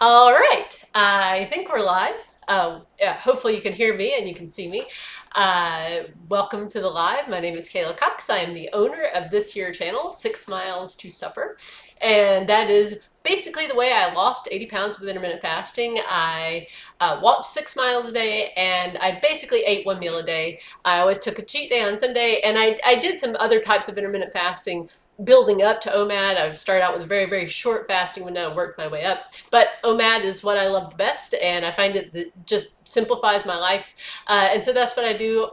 All right, I think we're live. Yeah, hopefully you can hear me and you can see me. Welcome to the live. My name is Kayla Cox. I am the owner of this here channel, 6 Miles to Supper. And that is basically the way I lost 80 pounds with intermittent fasting. I walked 6 miles a day and I basically ate one meal a day. I always took a cheat day on Sunday, and I did some other types of intermittent fasting building up to OMAD. I've started out with a very, very short fasting window and worked my way up. But OMAD is what I love the best, and I find it just simplifies my life. And so that's what I do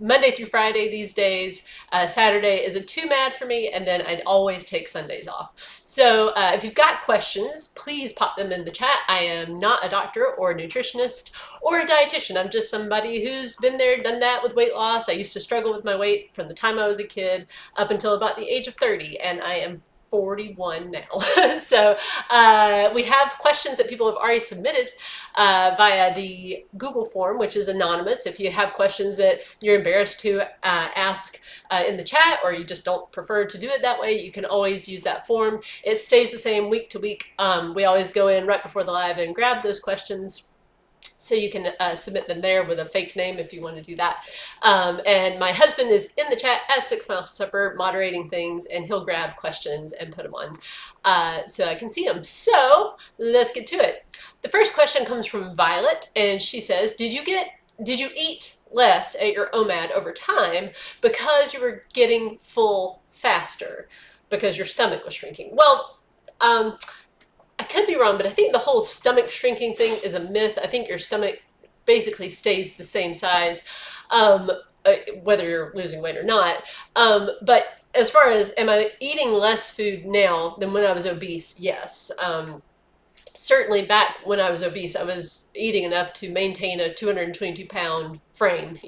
Monday through Friday these days. Saturday is a 2MAD for me, and then I always take Sundays off. So if you've got questions, please pop them in the chat. I am not a doctor or a nutritionist or a dietitian. I'm just somebody who's been there, done that with weight loss. I used to struggle with my weight from the time I was a kid up until about the age of 30, and I am 41 now. So we have questions that people have already submitted via the Google form, which is anonymous. If you have questions that you're embarrassed to ask in the chat, or you just don't prefer to do it that way, you can always use that form. It stays the same week to week. We always go in right before the live and grab those questions. So you can submit them there with a fake name if you want to do that. And my husband is in the chat at 6 Miles to Supper, moderating things, and he'll grab questions and put them on so I can see them. So let's get to it. The first question comes from Violet, and she says, did you eat less at your OMAD over time because you were getting full faster because your stomach was shrinking? Well, I could be wrong, but I think the whole stomach shrinking thing is a myth. I think your stomach basically stays the same size, whether you're losing weight or not. But as far as am I eating less food now than when I was obese? Yes. Certainly back when I was obese, I was eating enough to maintain a 222-pound frame,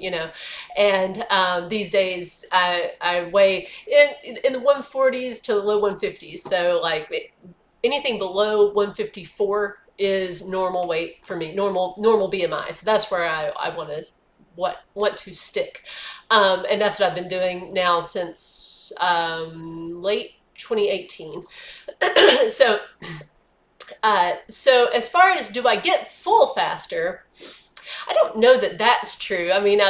and these days I weigh in the 140s to the low 150s. So like anything below 154 is normal weight for me, normal BMI. So that's where I want to stick, and that's what I've been doing now since late 2018. So so as far as do I get full faster, I don't know that that's true. I mean,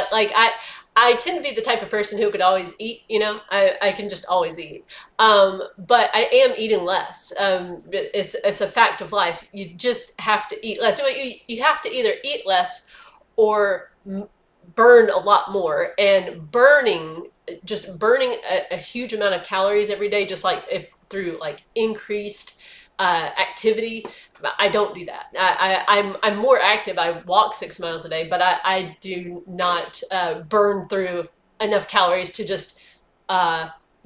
I tend to be the type of person who could always eat, I can just always eat. But I am eating less. It's a fact of life. You just have to eat less. So you have to either eat less or burn a lot more. And just burning a huge amount of calories every day, just like through like increased activity, I don't do that. I'm more active. I walk 6 miles a day, but I do not burn through enough calories to just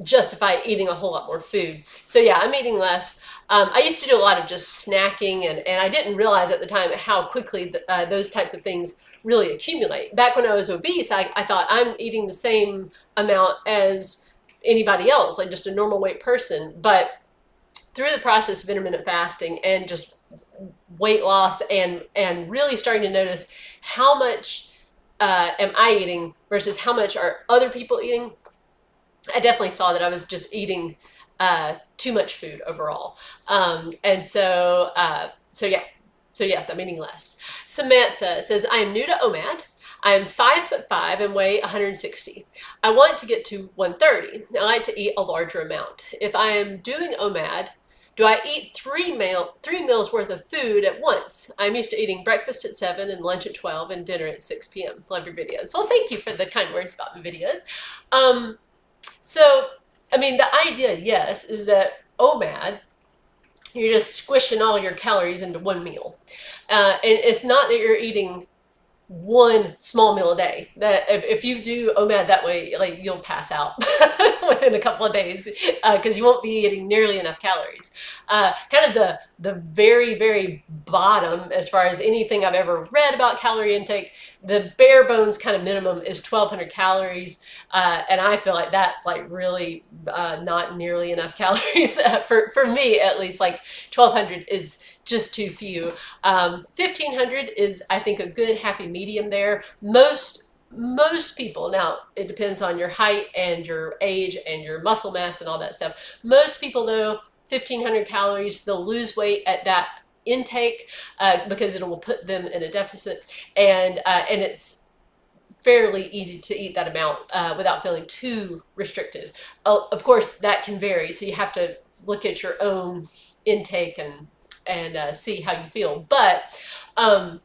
justify eating a whole lot more food. So yeah, I'm eating less. I used to do a lot of just snacking, and I didn't realize at the time how quickly those types of things really accumulate. Back when I was obese, I thought I'm eating the same amount as anybody else, like just a normal weight person. But through the process of intermittent fasting and just weight loss and really starting to notice how much am I eating versus how much are other people eating, I definitely saw that I was just eating too much food overall. And so yeah. So yes, I'm eating less. Samantha says, I am new to OMAD. I am 5'5" and weigh 160. I want to get to 130. I like to eat a larger amount. If I am doing OMAD, do I eat three meals worth of food at once? I'm used to eating breakfast at 7 and lunch at 12 and dinner at 6 p.m. Love your videos. Well, thank you for the kind words about the videos. So, I mean, the idea, yes, is that OMAD, you're just squishing all your calories into one meal. And it's not that you're eating one small meal a day. That if you do OMAD that way, like you'll pass out within a couple of days because you won't be eating nearly enough calories. Kind of the very, very bottom, as far as anything I've ever read about calorie intake, the bare bones kind of minimum is 1,200 calories, and I feel like that's like really not nearly enough calories for me at least. Like 1,200 is just too few. 1,500 is, I think, a good happy medium there. Most people, now it depends on your height and your age and your muscle mass and all that stuff. Most people, though, 1,500 calories, they'll lose weight at that intake because it will put them in a deficit, and it's fairly easy to eat that amount without feeling too restricted. Of course, that can vary, so you have to look at your own intake and see how you feel. But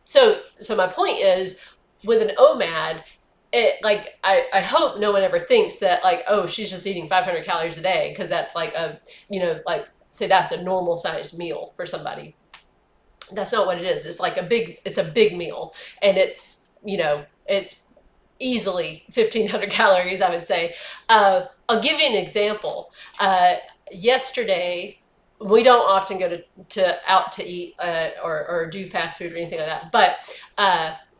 so my point is, with an OMAD, I hope no one ever thinks that like, oh, she's just eating 500 calories a day, because that's like like say that's a normal sized meal for somebody. That's not what it is. It's like it's a big meal, and it's easily 1,500 calories, I would say. I'll give you an example. Yesterday, we don't often go to out to eat or do fast food or anything like that, but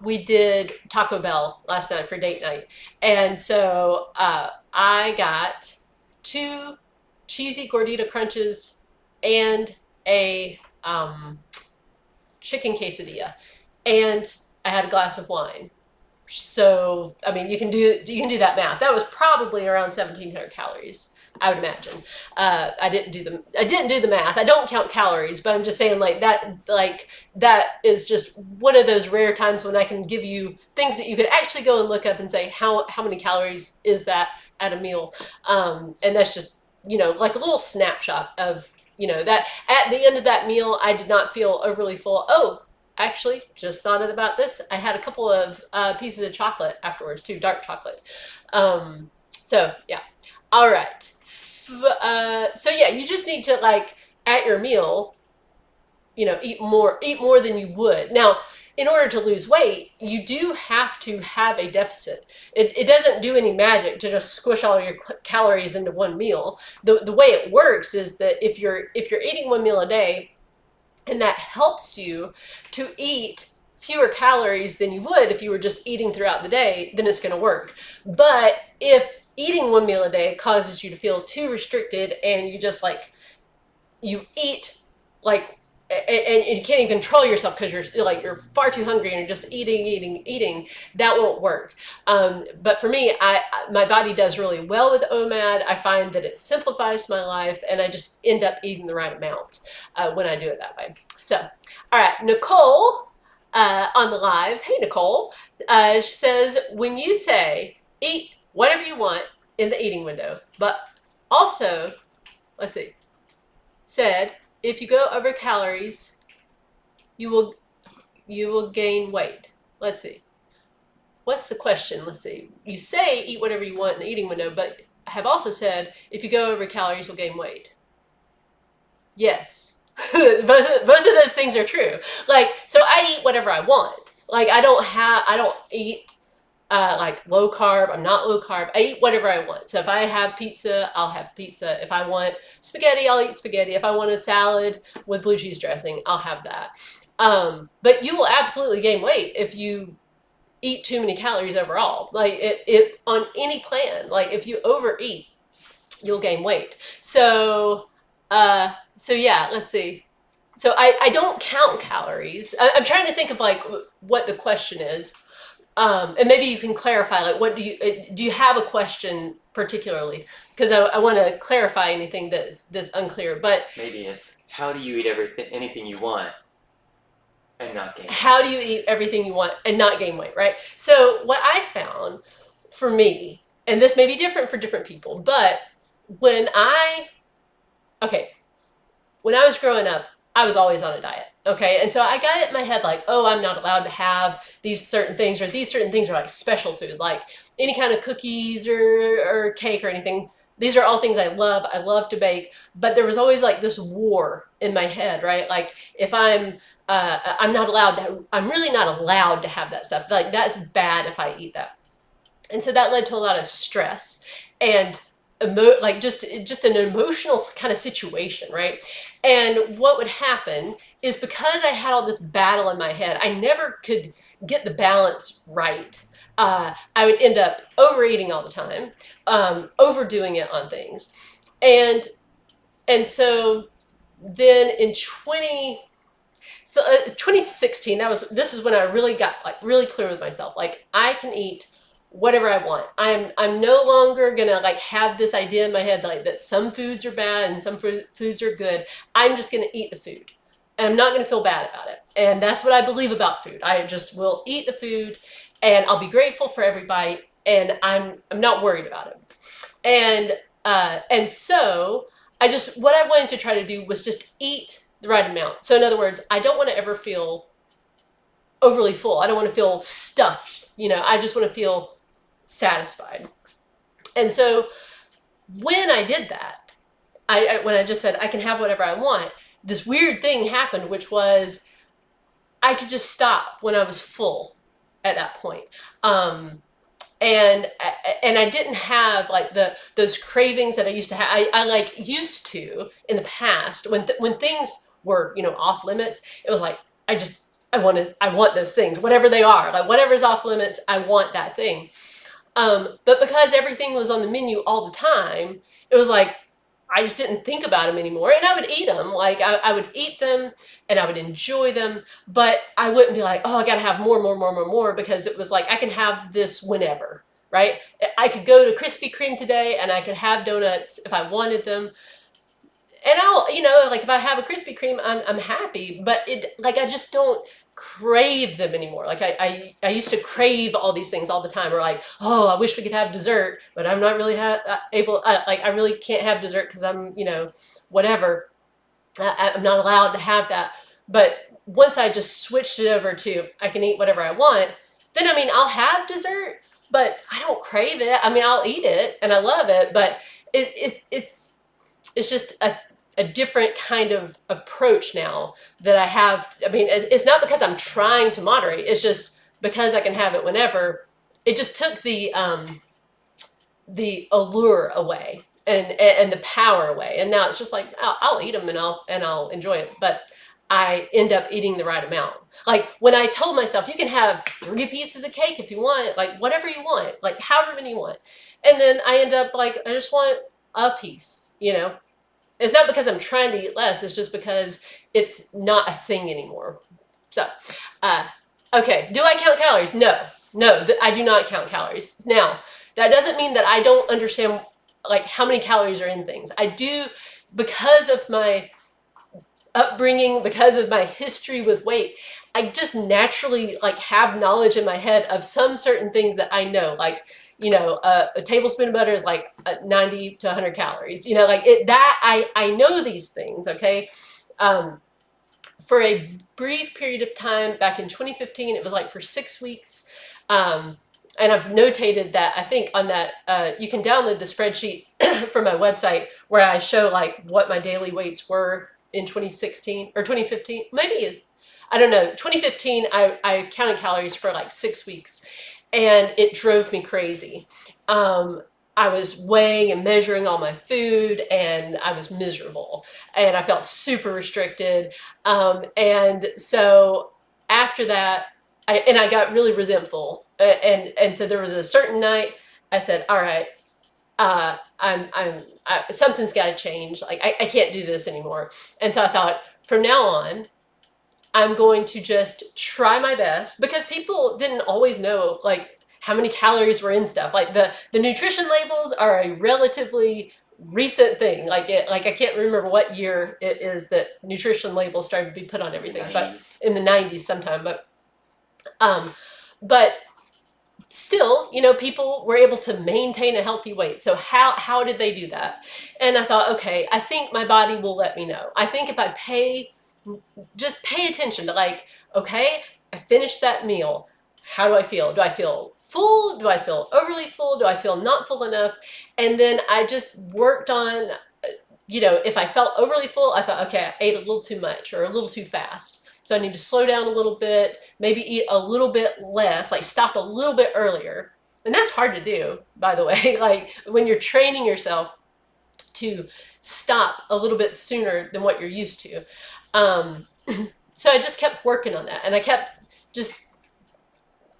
we did Taco Bell last night for date night. And so I got 2 cheesy gordita crunches and a chicken quesadilla, and I had a glass of wine. So, I mean, you can do that math. That was probably around 1,700 calories, I would imagine. I didn't do the math. I don't count calories, but I'm just saying that is just one of those rare times when I can give you things that you could actually go and look up and say, how many calories is that at a meal? And that's just, like a little snapshot of, that at the end of that meal, I did not feel overly full. Oh, actually, just thought about this. I had a couple of pieces of chocolate afterwards too, dark chocolate. So yeah, all right. So yeah, you just need to, like, at your meal, eat more than you would. Now, in order to lose weight, you do have to have a deficit. It doesn't do any magic to just squish all your calories into one meal. The way it works is that if you're eating one meal a day, and that helps you to eat fewer calories than you would if you were just eating throughout the day, then it's going to work. But if eating one meal a day causes you to feel too restricted, and you just you eat and you can't even control yourself because you're far too hungry and you're just eating, that won't work. But for me, my body does really well with OMAD. I find that it simplifies my life, and I just end up eating the right amount when I do it that way. So, all right, Nicole on the live. Hey, Nicole. She says, when you say eat whatever you want in the eating window, but also, let's see, said, if you go over calories, you will gain weight. Let's see. What's the question? Let's see. You say eat whatever you want in the eating window, but have also said if you go over calories, you'll gain weight. Yes. both of those things are true. So I eat whatever I want. I don't eat low carb. I'm not low carb. I eat whatever I want. So if I have pizza, I'll have pizza. If I want spaghetti, I'll eat spaghetti. If I want a salad with blue cheese dressing, I'll have that. But you will absolutely gain weight if you eat too many calories overall. It on any plan. If you overeat, you'll gain weight. So yeah, let's see. So I don't count calories. I'm trying to think of what the question is. And maybe you can clarify, what do you have a question particularly? Because I want to clarify anything that's unclear. But maybe it's, how do you eat anything you want and not gain weight? How do you eat everything you want and not gain weight, right? So what I found for me, and this may be different for different people, but when I was growing up, I was always on a diet. Okay. And so I got it in my head oh, I'm not allowed to have these certain things, or these certain things are like special food, like any kind of cookies or cake or anything. These are all things I love. I love to bake, but there was always this war in my head, right? If I'm really not allowed to have that stuff. That's bad if I eat that. And so that led to a lot of stress and just an emotional kind of situation, right? And what would happen is, because I had all this battle in my head, I never could get the balance right. I would end up overeating all the time, overdoing it on things, and so then in 2016, this is when I really got really clear with myself. I can eat whatever I want. I'm no longer gonna have this idea in my head that some foods are bad and some foods are good. I'm just gonna eat the food. and I'm not going to feel bad about it. And that's what I believe about food. I just will eat the food, and I'll be grateful for every bite, and I'm not worried about it. And so I just what I wanted to try to do was just eat the right amount. So in other words, I don't want to ever feel overly full. I don't want to feel stuffed. I just want to feel satisfied. And so when I did that, when I just said I can have whatever I want, this weird thing happened, which was I could just stop when I was full at that point. And I didn't have like those cravings that I used to have. I like used to in the past when things were off limits. It was like I want those things, whatever they are, like whatever's off limits. I want that thing. But because everything was on the menu all the time, it was like I just didn't think about them anymore. And I would eat them. Like I would eat them and I would enjoy them, but I wouldn't be like, oh, I got to have more, because it was like I can have this whenever, right? I could go to Krispy Kreme today and I could have donuts if I wanted them. And I'll, like if I have a Krispy Kreme, I'm happy, but I just don't crave them anymore. Like I used to crave all these things all the time. Or like, oh, I wish we could have dessert, but I'm not really able. I really can't have dessert because I'm, whatever. I'm not allowed to have that. But once I just switched it over to I can eat whatever I want, then I'll have dessert, but I don't crave it. I'll eat it and I love it, but it's just a different kind of approach now that I have. It's not because I'm trying to moderate. It's just because I can have it whenever. It just took the allure away and the power away. And now it's just like I'll eat them and I'll enjoy it, but I end up eating the right amount. Like when I told myself you can have 3 pieces of cake if you want, like whatever you want, like however many you want, and then I end up like I just want a piece. It's not because I'm trying to eat less. It's just because it's not a thing anymore. So, okay. Do I count calories? No, I do not count calories. Now, that doesn't mean that I don't understand like how many calories are in things. I do, because of my upbringing, because of my history with weight. I just naturally like have knowledge in my head of some certain things that I know, like a tablespoon of butter is like 90 to 100 calories. I know these things. Okay. For a brief period of time back in 2015, it was like for 6 weeks. And I've notated that I think on that, you can download the spreadsheet from my website where I show like what my daily weights were in 2016 or 2015, maybe, I don't know. 2015, I counted calories for like 6 weeks and it drove me crazy. I was weighing and measuring all my food and I was miserable and I felt super restricted. And so after that, I got really resentful. And so there was a certain night I said, all right, something's got to change. Like I can't do this anymore. And so I thought from now on, I'm going to just try my best, because people didn't always know like how many calories were in stuff. Like the nutrition labels are a relatively recent thing. Like I can't remember what year it is that nutrition labels started to be put on everything, but in the 90s sometime. But still, people were able to maintain a healthy weight. So how did they do that? And I thought, okay, I think my body will let me know. I think if I just pay attention to like, okay, I finished that meal. How do I feel? Do I feel full? Do I feel overly full? Do I feel not full enough? And then I just worked on, if I felt overly full, I thought, okay, I ate a little too much or a little too fast. So I need to slow down a little bit, maybe eat a little bit less, like stop a little bit earlier. And that's hard to do, by the way, like when you're training yourself to stop a little bit sooner than what you're used to. So I just kept working on that, and I kept just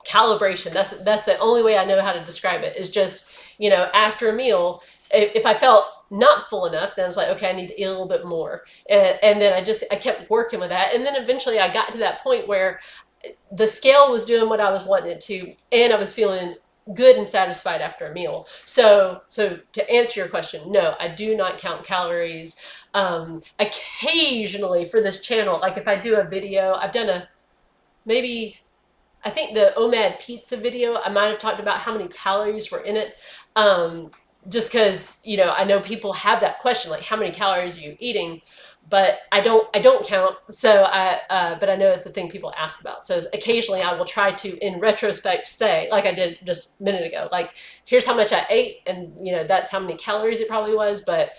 calibration. That's the only way I know how to describe it, is just, after a meal, if I felt not full enough, then it's like, okay, I need to eat a little bit more. And then I kept working with that. And then eventually I got to that point where the scale was doing what I was wanting it to, and I was feeling good and satisfied after a meal. So to answer your question, no, I do not count calories. Occasionally for this channel, like if I do a video, I've done a maybe I think the OMAD pizza video, I might have talked about how many calories were in it. Just because, I know people have that question, like how many calories are you eating? But I don't count. So but I know it's the thing people ask about. So occasionally I will try to, in retrospect, say, like I did just a minute ago, like here's how much I ate, and that's how many calories it probably was. But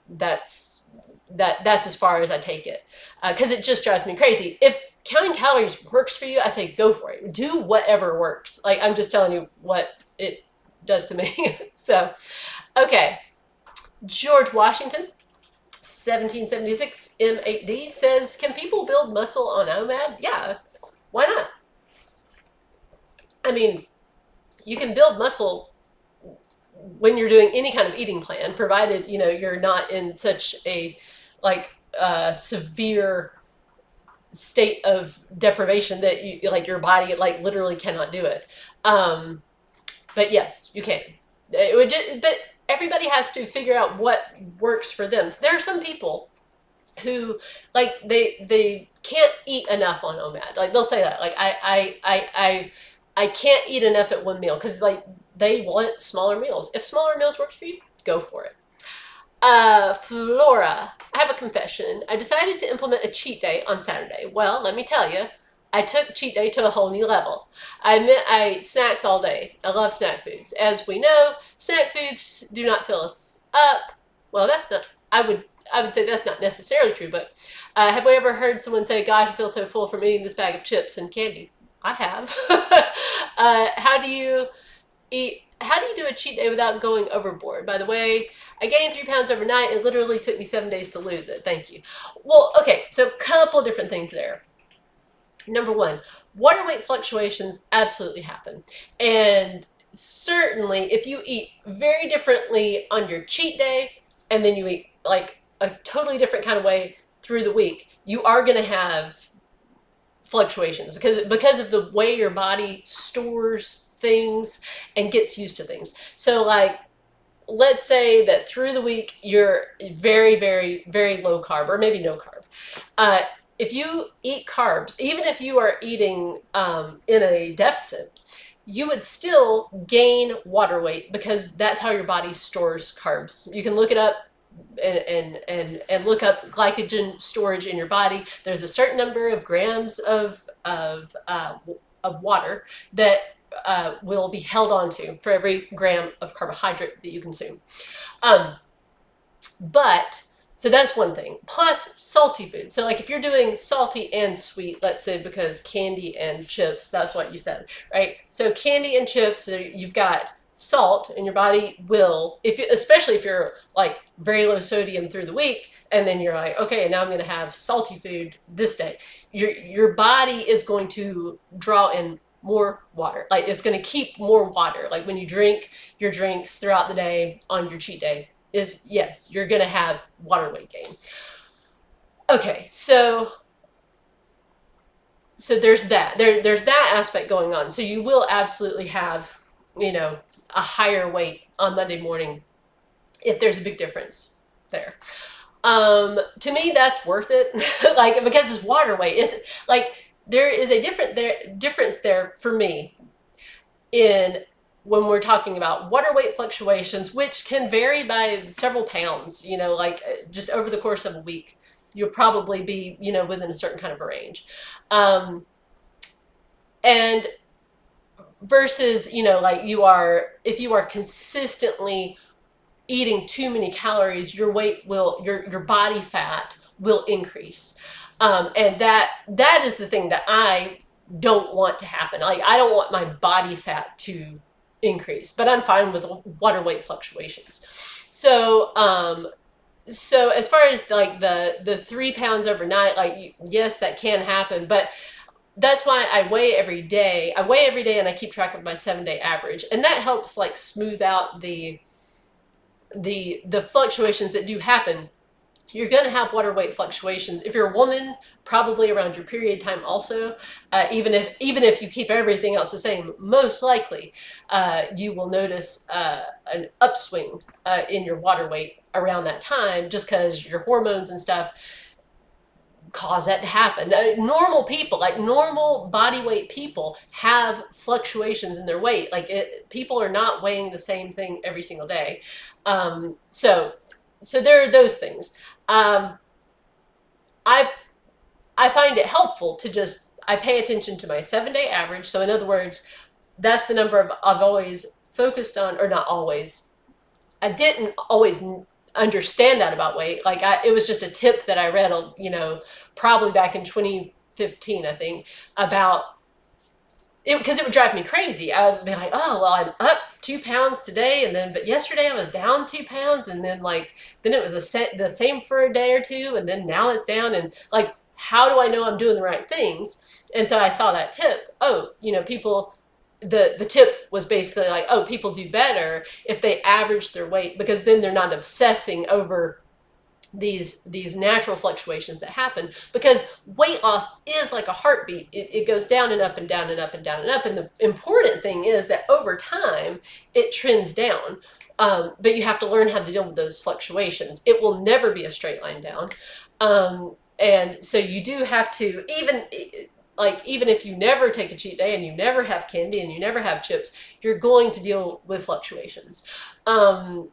that's as far as I take it, because it just drives me crazy. If counting calories works for you, I say go for it. Do whatever works. Like I'm just telling you what it does to me. So, okay. George Washington, 1776 M8D says, can people build muscle on OMAD? Yeah, why not? I mean, you can build muscle when you're doing any kind of eating plan, provided you're not in such a severe state of deprivation that your body literally cannot do it. But yes, you can. It would but everybody has to figure out what works for them. So there are some people who they can't eat enough on OMAD. Like they'll say that I can't eat enough at one meal because they want smaller meals. If smaller meals works for you, go for it. Flora, I have a confession. I decided to implement a cheat day on Saturday. Well, let me tell you, I took cheat day to a whole new level. I ate snacks all day. I love snack foods. As we know, snack foods do not fill us up. Well, that's not, I would say that's not necessarily true, but have we ever heard someone say, gosh, I feel so full from eating this bag of chips and candy? I have. How do you do a cheat day without going overboard? By the way, I gained 3 pounds overnight. It literally took me 7 days to lose it. Thank you. Well, okay, so a couple different things there. Number one, water weight fluctuations absolutely happen. And certainly if you eat very differently on your cheat day and then you eat like a totally different kind of way through the week, you are going to have fluctuations because of the way your body stores things and gets used to things. So let's say that through the week you're very, very, very low carb or maybe no carb. If you eat carbs, even if you are eating in a deficit, you would still gain water weight because that's how your body stores carbs. You can look it up and look up glycogen storage in your body. There's a certain number of grams of water that will be held onto for every gram of carbohydrate that you consume. So that's one thing. Plus salty foods. So if you're doing salty and sweet, let's say because candy and chips, that's what you said, right? So candy and chips, you've got salt, and your body will, especially if you're very low sodium through the week, and then you're like, okay, now I'm going to have salty food this day. Your body is going to draw in more water. It's going to keep more water. When you drink your drinks throughout the day on your cheat day, yes, you're going to have water weight gain. Okay, so there's that. There's that aspect going on. So you will absolutely have, a higher weight on Monday morning if there's a big difference there. To me, that's worth it. Because it's water weight. There is a difference there for me in when we're talking about water weight fluctuations, which can vary by several pounds, just over the course of a week, you'll probably be, within a certain kind of a range. And versus, if you are consistently eating too many calories, your body fat will increase. And that is the thing that I don't want to happen. I don't want my body fat to increase, but I'm fine with water weight fluctuations. So as far as the 3 pounds overnight, yes, that can happen, but that's why I weigh every day. And I keep track of my 7-day average, and that helps smooth out the fluctuations that do happen you're going to have water weight fluctuations. If you're a woman, probably around your period time also. Even if you keep everything else the same, most likely you will notice an upswing in your water weight around that time, just because your hormones and stuff cause that to happen. Normal people, like normal body weight people, have fluctuations in their weight. People are not weighing the same thing every single day. So there are those things. Um, I I find it helpful to just I pay attention to my 7 day average. So in other words, that's the number I've always focused on, or not always. I didn't always understand that about weight. It was just a tip that I read, probably back in 2015, I think, about it, because it would drive me crazy. I would be like, oh, well, I'm up 2 pounds today, but yesterday I was down 2 pounds, and then it was the same for a day or two, and then now it's down, and how do I know I'm doing the right things? And so I saw that tip. Oh, people. The tip was basically like, oh, people do better if they average their weight, because then they're not obsessing over these natural fluctuations that happen, because weight loss is like a heartbeat. It goes down and up and down and up and down and up, and the important thing is that over time it trends down. But you have to learn how to deal with those fluctuations. It will never be a straight line down. And so you do have to, even if you never take a cheat day and you never have candy and you never have chips, you're going to deal with fluctuations. And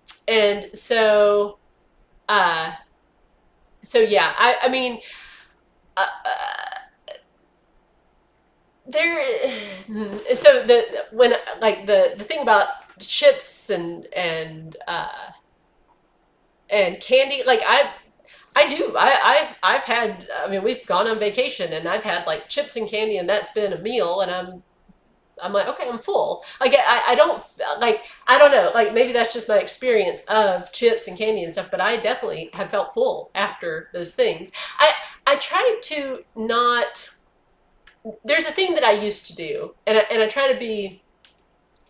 so yeah, I mean, uh, there. So the thing about chips and candy, I've had. I mean, we've gone on vacation and I've had like chips and candy, and that's been a meal, and I'm like, okay, I'm full. I don't I don't know. Maybe that's just my experience of chips and candy and stuff, but I definitely have felt full after those things. I try to not. There's a thing that I used to do, and I try to be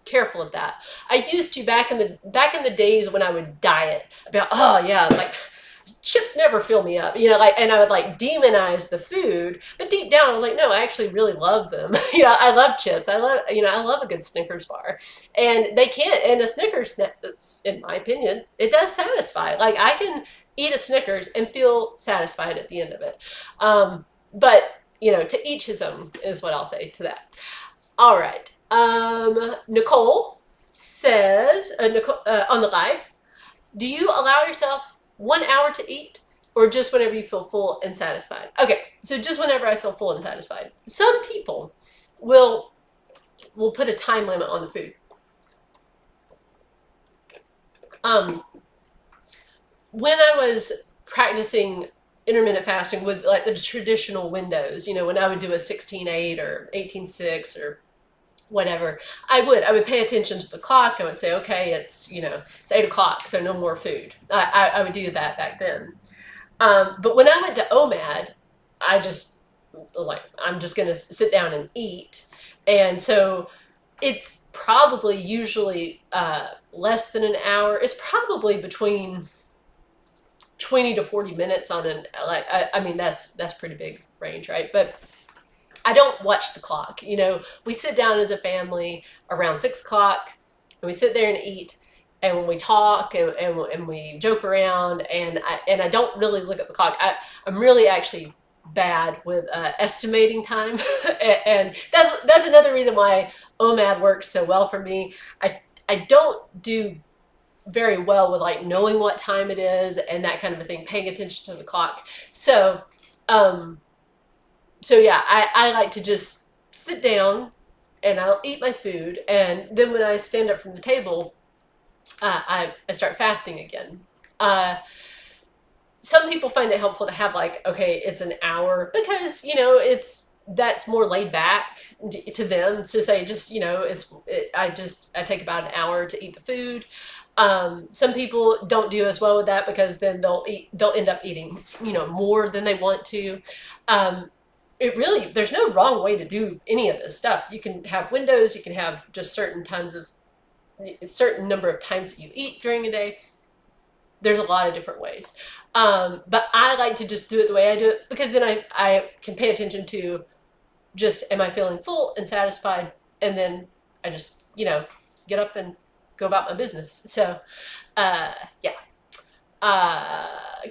careful of that. I used to back in the days when I would diet about, oh yeah, chips never fill me up, and I would demonize the food, but deep down I was like, no, I actually really love them. I love chips. I love a good Snickers bar, and they can't. And a Snickers, in my opinion, it does satisfy. I can eat a Snickers and feel satisfied at the end of it. But to each his own is what I'll say to that. All right. Nicole says, on the live, do you allow yourself 1 hour to eat, or just whenever you feel full and satisfied? Okay, so just whenever I feel full and satisfied. Some people will put a time limit on the food. When I was practicing intermittent fasting with the traditional windows, when I would do a 16-8 or 18-6 or whatever, I would pay attention to the clock. I would say, okay, it's 8 o'clock, so no more food. I would do that back then. But when I went to OMAD, I was like, I'm just gonna sit down and eat. And so it's probably usually less than an hour. It's probably between 20 to 40 minutes on I mean, that's pretty big range, right? But I don't watch the clock. We sit down as a family around 6 o'clock, and we sit there and eat, and when we talk and we joke around, and I don't really look at the clock. I'm really actually bad with estimating time, and that's another reason why OMAD works so well for me. I don't do very well with knowing what time it is and that kind of a thing, paying attention to the clock. So yeah, I like to just sit down and I'll eat my food, and then when I stand up from the table, I start fasting again. Some people find it helpful to have okay, it's an hour, because that's more laid back to them, to say just I take about an hour to eat the food. Some people don't do as well with that, because then they'll end up eating more than they want to. There's no wrong way to do any of this stuff. You can have windows, you can have just a certain number of times that you eat during a day. There's a lot of different ways. But I like to just do it the way I do it, because then I can pay attention to just, am I feeling full and satisfied? And then I just, get up and go about my business. So, uh, yeah.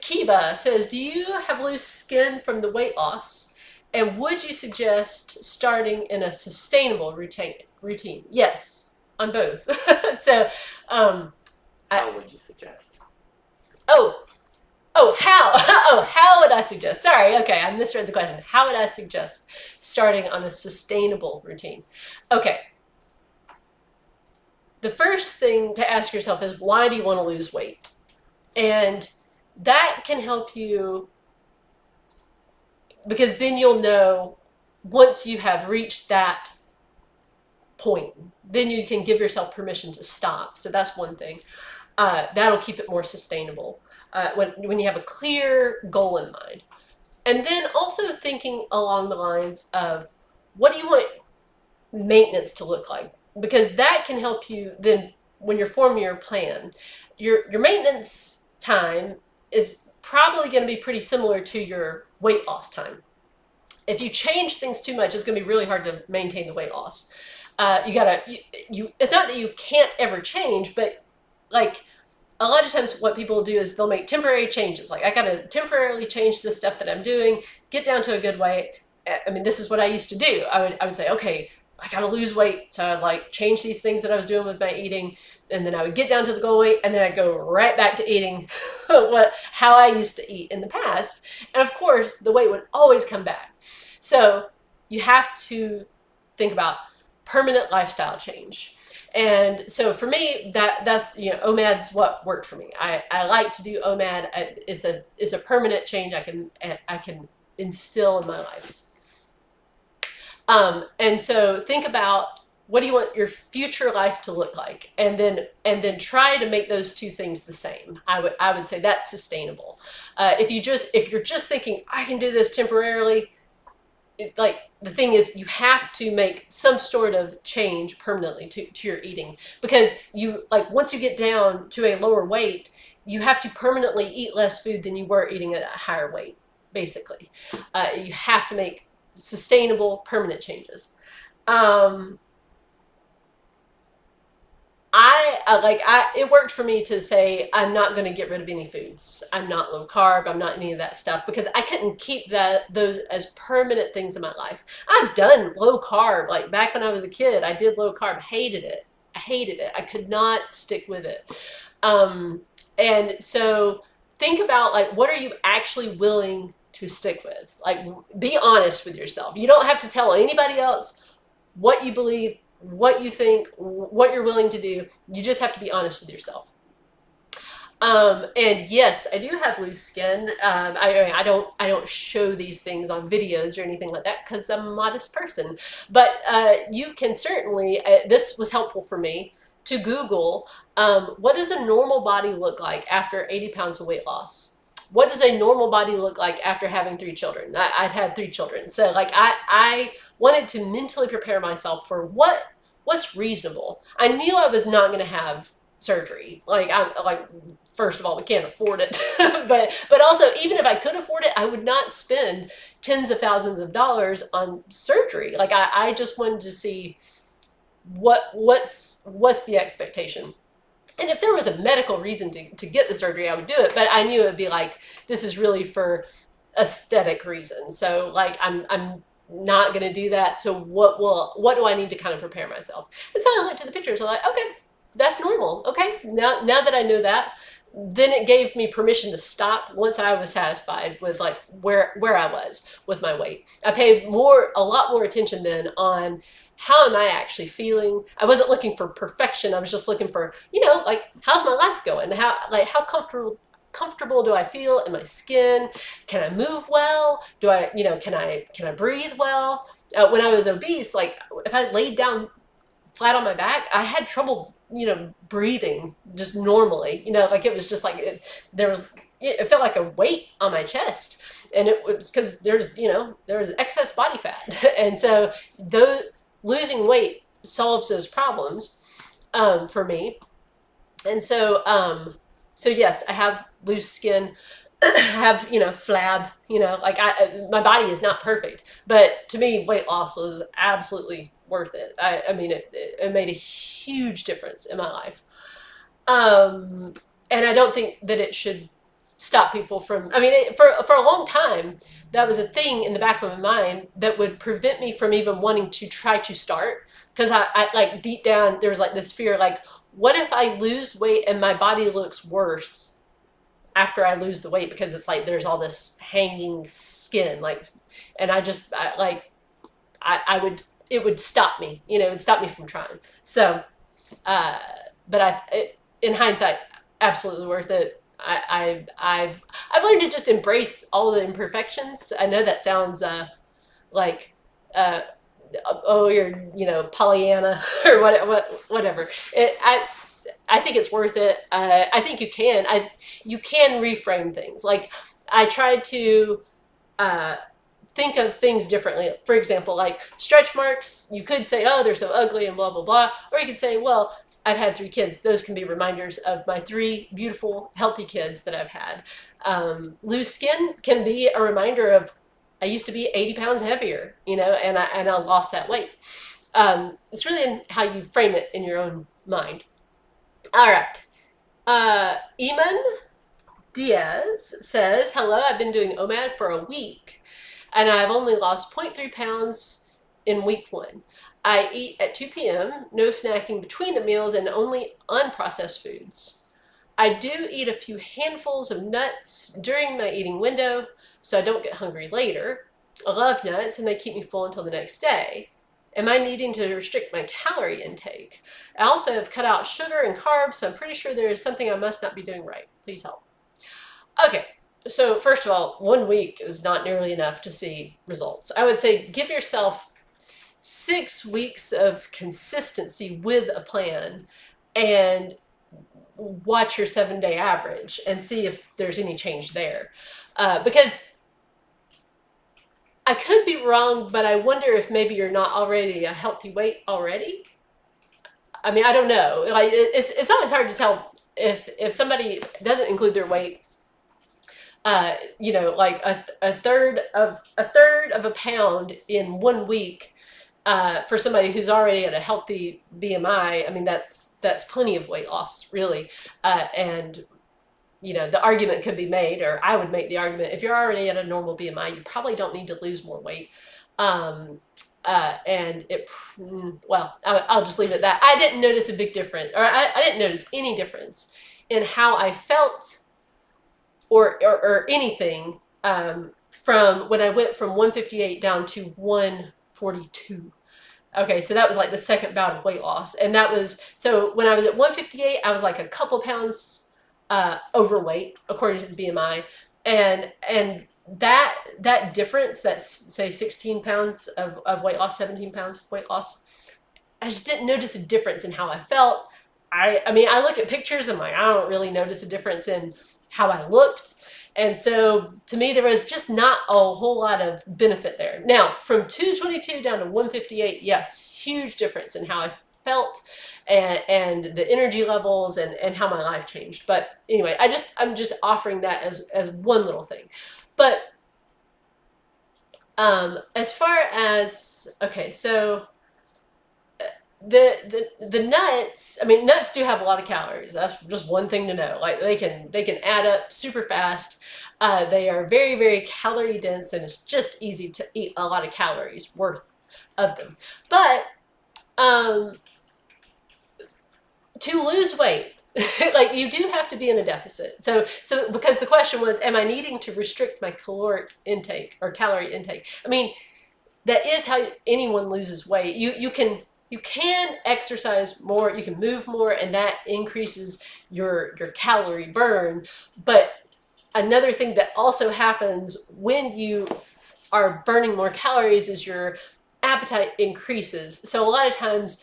Kiva says, do you have loose skin from the weight loss? And would you suggest starting in a sustainable routine? Yes, on both. So, How would you suggest? oh, how? Oh, how would I suggest? Sorry, okay, I misread the question. How would I suggest starting on a sustainable routine? Okay. The first thing to ask yourself is, why do you want to lose weight? And that can help you, because then you'll know, once you have reached that point, then you can give yourself permission to stop. So that's one thing. That'll keep it more sustainable when you have a clear goal in mind. And then also thinking along the lines of, what do you want maintenance to look like? Because that can help you then, when you're forming your plan. Your maintenance time is probably going to be pretty similar to your weight loss time. If you change things too much, it's going to be really hard to maintain the weight loss. It's not that you can't ever change, but like, a lot of times what people do is they'll make temporary changes. Like, I got to temporarily change the stuff that I'm doing, get down to a good weight. I mean, this is what I used to do. I would say, okay, I got to lose weight. So I'd like change these things that I was doing with my eating. And then I would get down to the goal weight, and then I'd go right back to eating how I used to eat in the past. And of course, the weight would always come back. So you have to think about permanent lifestyle change. And so for me, that's OMAD's what worked for me. I like to do OMAD. It's a permanent change I can instill in my life. And so think about, what do you want your future life to look like, and then try to make those two things the same. I would say that's sustainable. If you're just thinking, I can do this temporarily, the thing is, you have to make some sort of change permanently to your eating, because once you get down to a lower weight, you have to permanently eat less food than you were eating at a higher weight, basically. You have to make sustainable, permanent changes. It worked for me to say, I'm not going to get rid of any foods. I'm not low carb. I'm not any of that stuff, because I couldn't keep those as permanent things in my life. I've done low carb. Like, back when I was a kid, I did low carb. Hated it. I could not stick with it. And so think about, what are you actually willing to stick with? Like, be honest with yourself. You don't have to tell anybody else what you believe, what you think, what you're willing to do. You just have to be honest with yourself. And yes, I do have loose skin. I don't show these things on videos or anything like that, because I'm a modest person. But you can certainly, this was helpful for me, to Google, what does a normal body look like after 80 pounds of weight loss? What does a normal body look like after having 3 children? I'd had 3 children. So I wanted to mentally prepare myself for what's reasonable. I knew I was not going to have surgery. First of all, we can't afford it. but also, even if I could afford it, I would not spend tens of thousands of dollars on surgery. I just wanted to see what's the expectation. And if there was a medical reason to get the surgery, I would do it. But I knew it would be this is really for aesthetic reasons. So I'm not going to do that. So what do I need to kind of prepare myself? And so I looked at the pictures. I'm like, okay, that's normal. Okay, now that I know that, then it gave me permission to stop once I was satisfied with where I was with my weight. I paid a lot more attention then on, how am I actually feeling? I wasn't looking for perfection. I was just looking for, how's my life going? How comfortable do I feel in my skin? Can I move well? Can I breathe well? When I was obese, if I laid down flat on my back, I had trouble, breathing just normally. It was just it felt like a weight on my chest, and it was because there was excess body fat, and so losing weight solves those problems for me. And so So yes, I have loose skin, I have, flab, like my body is not perfect, but to me, weight loss was absolutely worth it. I mean, it made a huge difference in my life. Um, and I don't think that it should stop people from. I mean, for a long time, that was a thing in the back of my mind that would prevent me from even wanting to try to start, because I like deep down there was like this fear, like, what if I lose weight and my body looks worse after I lose the weight, because it's like there's all this hanging skin, like, and I would, it would stop me, it would stop me from trying. So uh, but in hindsight, absolutely worth it. I've learned to just embrace all the imperfections. I know that sounds like uh, oh, you're, Pollyanna or whatever. I think it's worth it. I think you can reframe things. Like, I tried to uh, think of things differently. For example, like stretch marks, you could say, oh, they're so ugly and blah, blah, blah. Or you could say, well, I've had 3 kids. Those can be reminders of my 3 beautiful, healthy kids that I've had. Loose skin can be a reminder of I used to be 80 pounds heavier, and I lost that weight. It's really in how you frame it in your own mind. All right. Eamon Diaz says, hello, I've been doing OMAD for a week and I've only lost 0.3 pounds in week 1. I eat at 2 p.m., no snacking between the meals, and only unprocessed foods. I do eat a few handfuls of nuts during my eating window so I don't get hungry later. I love nuts and they keep me full until the next day. Am I needing to restrict my calorie intake? I also have cut out sugar and carbs, so I'm pretty sure there is something I must not be doing right. Please help. Okay, so first of all, 1 week is not nearly enough to see results. I would say give yourself 6 weeks of consistency with a plan and watch your 7-day average and see if there's any change there. Because I could be wrong, but I wonder if maybe you're not already a healthy weight already. I mean, I don't know. Like, it's always hard to tell if somebody doesn't include their weight, like a third of a pound in 1 week, for somebody who's already at a healthy BMI. I mean, that's plenty of weight loss, really. And the argument could be made, or I would make the argument, if you're already at a normal BMI, you probably don't need to lose more weight. And well, I'll just leave it at that. I didn't notice a big difference, or I didn't notice any difference in how I felt or anything, from when I went from 158 down to 142. Okay, so that was like the second bout of weight loss. And that was, so when I was at 158, I was like a couple pounds overweight, according to the BMI. And that difference, that's say 16 pounds of weight loss, 17 pounds of weight loss, I just didn't notice a difference in how I felt. I mean, I look at pictures and I don't really notice a difference in how I looked. And so to me, there was just not a whole lot of benefit there. Now, from 222 down to 158, yes, huge difference in how I felt and the energy levels and how my life changed. But anyway, I'm just offering that as one little thing. But as far as, okay, so the nuts, I mean, nuts do have a lot of calories. That's just one thing to know. Like, they can add up super fast. They are very, very calorie dense, and it's just easy to eat a lot of calories worth of them. But to lose weight, like, you do have to be in a deficit. So because the question was, am I needing to restrict my caloric intake or calorie intake? I mean, that is how anyone loses weight. You can exercise more, you can move more, and that increases your calorie burn. But another thing that also happens when you are burning more calories is your appetite increases. So a lot of times,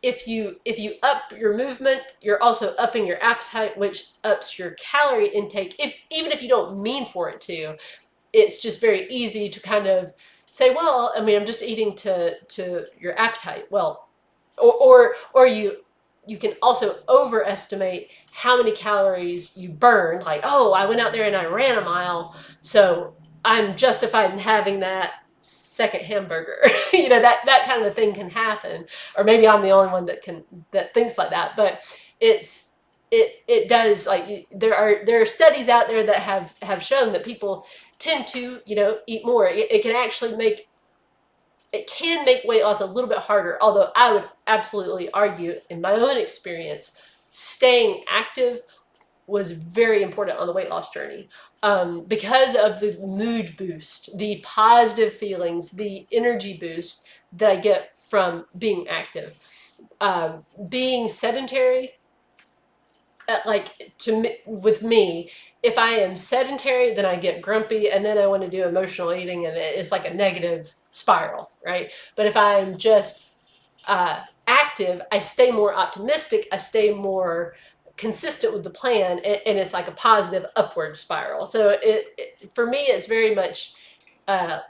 if you up your movement, you're also upping your appetite, which ups your calorie intake. Even if you don't mean for it to, it's just very easy to kind of say, well, I mean, I'm just eating to your appetite. Well, or you you can also overestimate how many calories you burn. Like, oh, I went out there and I ran a mile, so I'm justified in having that second hamburger. That kind of thing can happen. Or maybe I'm the only one that thinks like that. But it does, like, there are studies out there that have shown that people tend to eat more. It can actually make weight loss a little bit harder, although I would absolutely argue, in my own experience, staying active was very important on the weight loss journey, because of the mood boost, the positive feelings, the energy boost that I get from being active. Being sedentary, with me, if I am sedentary, then I get grumpy, and then I want to do emotional eating, and it's like a negative spiral, right? But if I'm just active, I stay more optimistic, I stay more consistent with the plan, and it's like a positive upward spiral. So for me, it's very much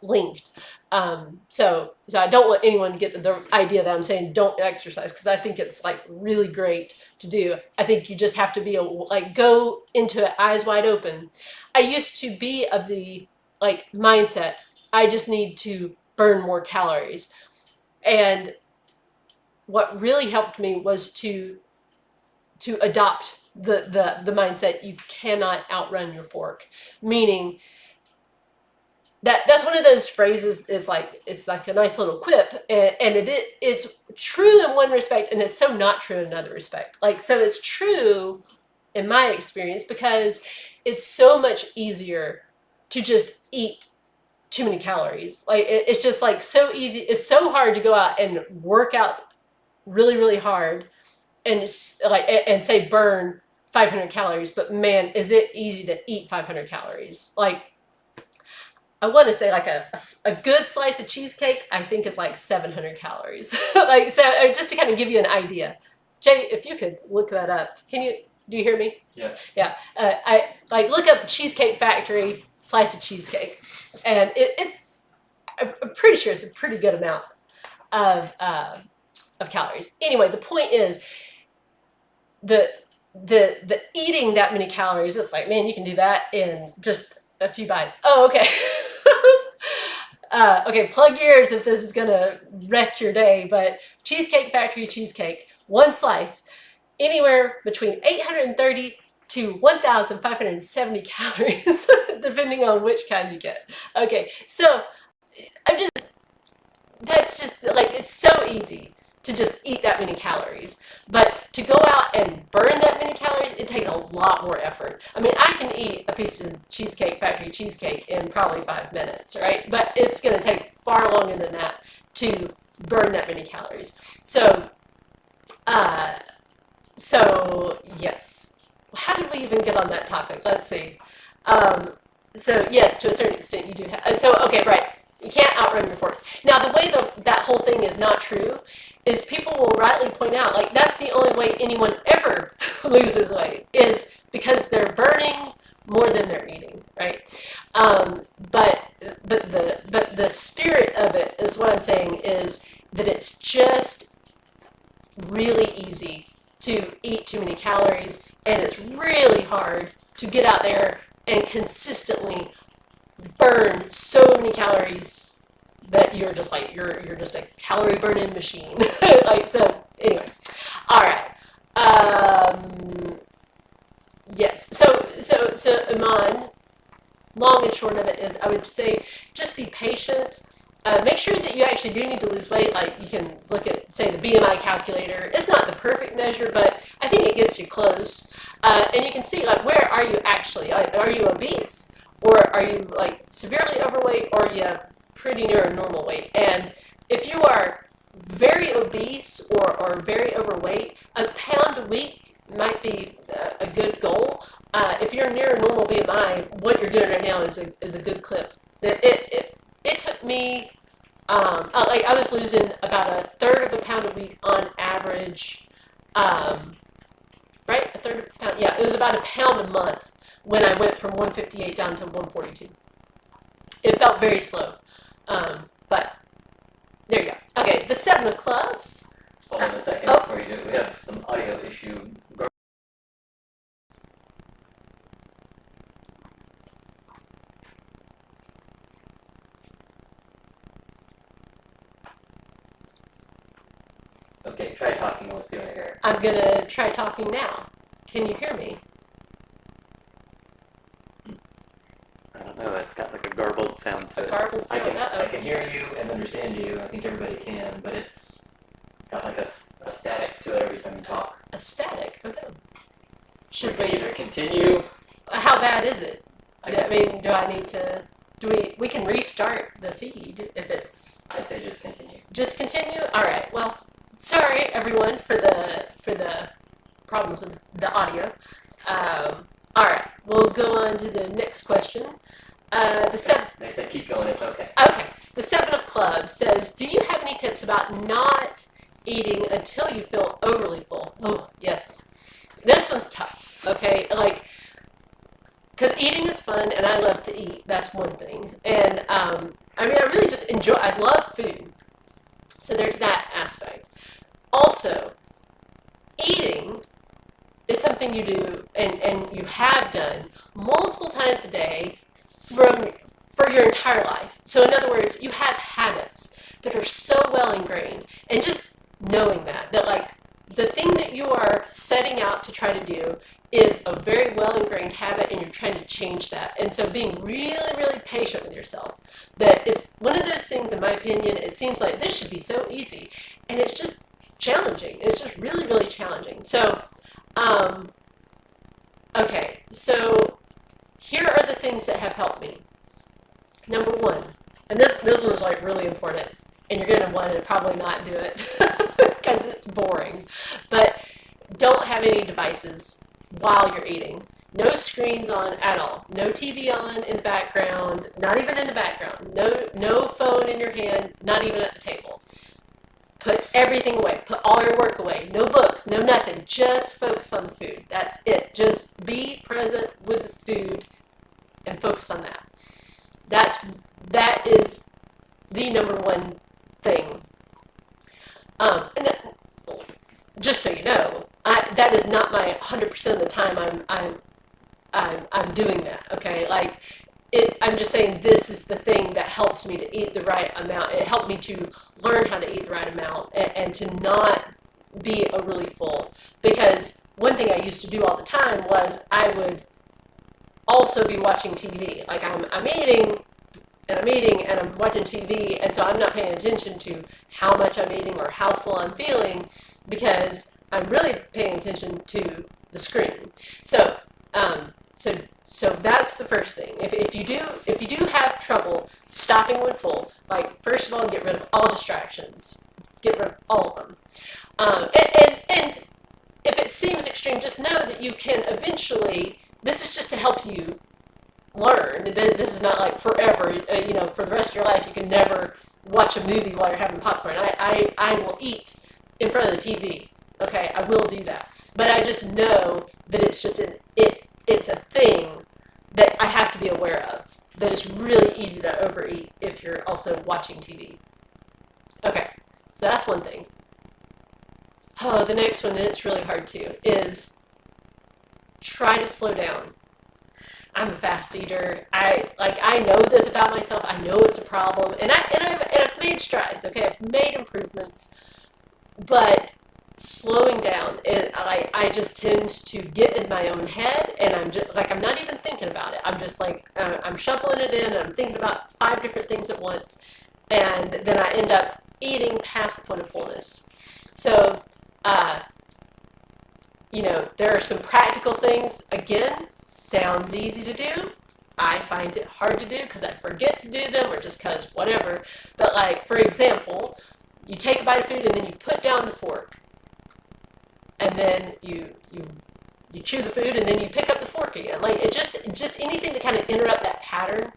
linked. So I don't want anyone to get the idea that I'm saying don't exercise, because I think it's like really great to do. I think you just have to be go into it eyes wide open. I used to be of the mindset, I just need to burn more calories. And what really helped me was to adopt the mindset, you cannot outrun your fork. Meaning that's one of those phrases. It's like a nice little quip, and it's true in one respect, and it's so not true in another respect. So it's true in my experience, because it's so much easier to just eat too many calories. It's just so easy. It's so hard to go out and work out really, really hard and say burn 500 calories, but man, is it easy to eat 500 calories. I want to say a good slice of cheesecake, I think, is like 700 calories. Just to kind of give you an idea. Jay, if you could look that up. Do you hear me? Yeah. Yeah. I look up Cheesecake Factory slice of cheesecake, and I'm pretty sure it's a pretty good amount of calories. Anyway, the point is, the eating that many calories, it's like, man, you can do that in just a few bites. Oh, okay. Okay, plug your ears if this is gonna wreck your day, but Cheesecake Factory cheesecake, one slice, anywhere between 830 to 1,570 calories, depending on which kind you get. Okay, so that's just it's so easy to just eat that many calories. But to go out and burn that many calories, it takes a lot more effort. I mean, I can eat a piece of Cheesecake Factory cheesecake in probably 5 minutes, right? But it's going to take far longer than that to burn that many calories. So yes. How did we even get on that topic? Let's see. So yes, to a certain extent you do have. Okay, right. You can't outrun your fork. Now, the way that whole thing is not true is people will rightly point out, that's the only way anyone ever loses weight, is because they're burning more than they're eating, right? But the spirit of it is what I'm saying is that it's just really easy to eat too many calories, and it's really hard to get out there and consistently burn so many calories that you're just you're just a calorie burning machine. So anyway, all right. Yes. So Iman, long and short of it is, I would say, just be patient. Make sure that you actually do need to lose weight. You can look at, say, the BMI calculator. It's not the perfect measure, but I think it gets you close. And you can see, where are you actually? Are you obese? Or are you severely overweight, or are you pretty near a normal weight? And if you are very obese or very overweight, a pound a week might be a good goal. If you're near a normal BMI, what you're doing right now is a good clip. It took me, I was losing about a third of a pound a week on average, right? A third of a pound. Yeah, it was about a pound a month when I went from 158 down to 142. It felt very slow, but there you go. Okay, the 7 of clubs. Hold on a second Oh. before you do it. We have some audio issue. Okay, try talking. Let's see what I hear. I'm gonna try talking now. Can you hear me? I don't know. It's got like a garbled sound to it. Garbled sound. I can hear you and understand you. I think everybody can, but it's got like a static to it every time you talk. A static? Oh no. Should we we? either continue? How bad is it? I mean, do I need to? We can restart the feed if it's. I say just continue. Just continue. All right. Well, sorry everyone for the problems with the audio. All right. We'll go on to the next question. They said keep going. It's okay. Okay. The 7 of Clubs says, do you have any tips about not eating until you feel overly full? Oh, yes. This one's tough, okay? Like, because eating is fun, and I love to eat. That's one thing. And, I mean, I really just enjoy, I love food. So there's that aspect. Also, eating is something you do, and you have done multiple times a day for your entire life. So in other words, you have habits that are so well ingrained, and just knowing that like the thing that you are setting out to try to do is a very well ingrained habit, and you're trying to change that. And so being really, really patient with yourself, that it's one of those things, in my opinion, it seems like this should be so easy, and it's just challenging. It's just really, really challenging. So, okay, so here are the things that have helped me. Number 1, and this one's like really important, and you're going to want to probably not do it because it's boring, but don't have any devices while you're eating. No screens on at all. No TV on in the background, not even in the background. No phone in your hand, not even at the table. Put everything away. Put all your work away. No books, no nothing. Just focus on the food. That's it. Just be present with the food and focus on that. That is the number 1 thing. And that, just so you know, that is not my 100% of the time I'm doing that. Okay, like I'm just saying this is the thing that helps me to eat the right amount. It helped me to learn how to eat the right amount and to not be overly full. Because one thing I used to do all the time was I would also be watching TV. Like I'm eating and I'm watching TV, and so I'm not paying attention to how much I'm eating or how full I'm feeling, because I'm really paying attention to the screen. So so that's the first thing. If you do have trouble stopping when full, like first of all, get rid of all distractions. Get rid of all of them. And if it seems extreme, just know that you can eventually. This is just to help you learn. This is not like forever. For the rest of your life, you can never watch a movie while you're having popcorn. I will eat in front of the TV. Okay, I will do that. But I just know that it's just it's a thing that I have to be aware of. That it's really easy to overeat if you're also watching TV. Okay, so that's one thing. Oh, the next one, and it's really hard too, is try to slow down. I'm a fast eater. I know this about myself. I know it's a problem, and I've made strides. Okay, I've made improvements, but slowing down, I just tend to get in my own head, and I'm not even thinking about it. I'm just like I'm shuffling it in, and I'm thinking about 5 different things at once, and then I end up eating past the point of fullness. So, there are some practical things. Again, sounds easy to do. I find it hard to do because I forget to do them, or just because whatever. But like, for example, you take a bite of food and then you put down the fork, and then you chew the food and then you pick up the fork again. Like it just anything to kind of interrupt that pattern.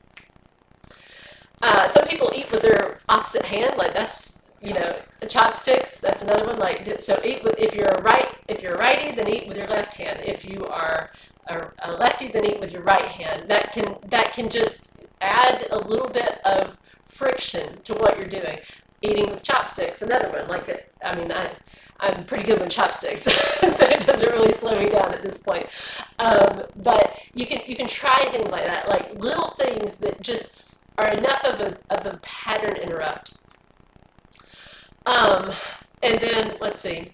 Some people eat with their opposite hand, like that's the chopsticks. That's another one. Like so, eat with if you're a righty, then eat with your left hand. If you are a lefty, then eat with your right hand. That can just add a little bit of friction to what you're doing. Eating with chopsticks, another one. Like, I mean, I'm pretty good with chopsticks, so it doesn't really slow me down at this point. But you can try things like that, like little things that just are enough of a pattern interrupt. And then let's see.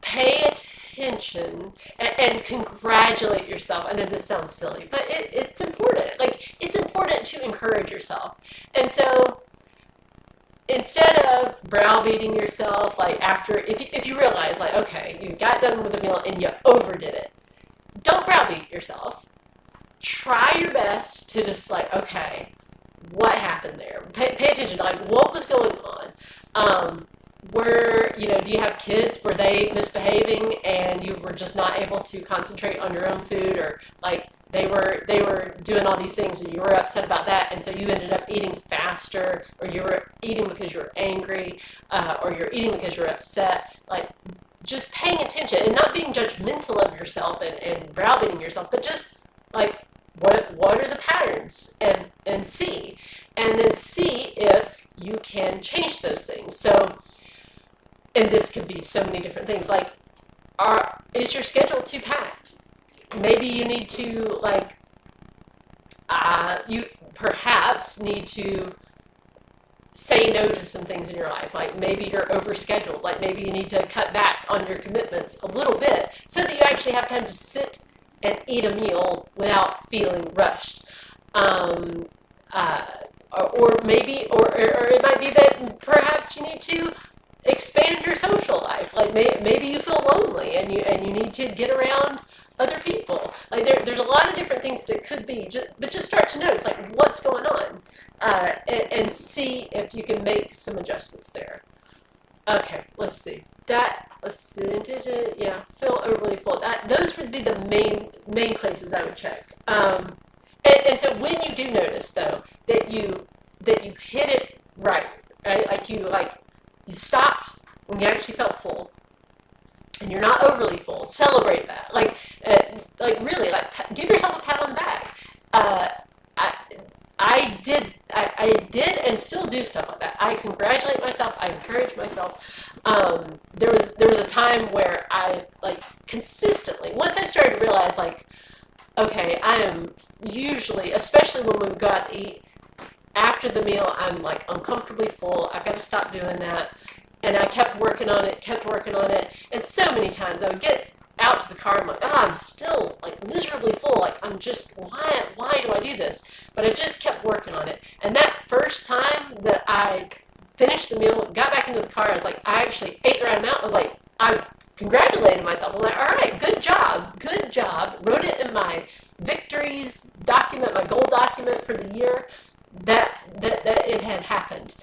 Pay attention and congratulate yourself. I know this sounds silly, but it's important. Like, it's important to encourage yourself. And so instead of browbeating yourself, like after, if you realize, like, okay, you got done with the meal and you overdid it, don't browbeat yourself. Try your best to just like, okay, what happened there? Pay attention to like what was going on. Do you have kids? Were they misbehaving and you were just not able to concentrate on your own food, or like they were doing all these things and you were upset about that, and so you ended up eating faster, or you were eating because you were angry, or you're eating because you're upset. Like, just paying attention and not being judgmental of yourself and browbeating yourself, but just like, what are the patterns, and see if you can change those things. So, and this could be so many different things. Like, is your schedule too packed? Maybe you need to like, you perhaps need to say no to some things in your life. Like, maybe you're overscheduled. Like, maybe you need to cut back on your commitments a little bit so that you actually have time to sit and eat a meal without feeling rushed. Or maybe, or it might be that perhaps you need to expand your social life. Like, maybe you feel lonely and you need to get around other people. Like, there's a lot of different things that could be, but just start to notice like what's going on, and see if you can make some adjustments there. Okay, let's see. Yeah, feel overly full. Those would be the main places I would check. And so when you do notice though that you hit it right, like you stopped when you actually felt full, and you're not overly full, celebrate that. Like really, like give yourself a pat on the back. I did and still do stuff like that. I congratulate myself. I encourage myself. There was a time where I like consistently, once I started to realize like, okay, I am usually, especially when we go out to eat, after the meal, I'm like uncomfortably full. I've got to stop doing that. And I kept working on it. And so many times I would get out to the car, I'm like, I'm still like miserably full. Like, I'm just, why do I do this? But I just kept working on it. And that first time that I finished the meal, got back into the car, I was like, I actually ate the right amount. I was like, I congratulated myself. I'm like, all right, good job. Wrote it in my victories document, my goal document for the year, that it had happened.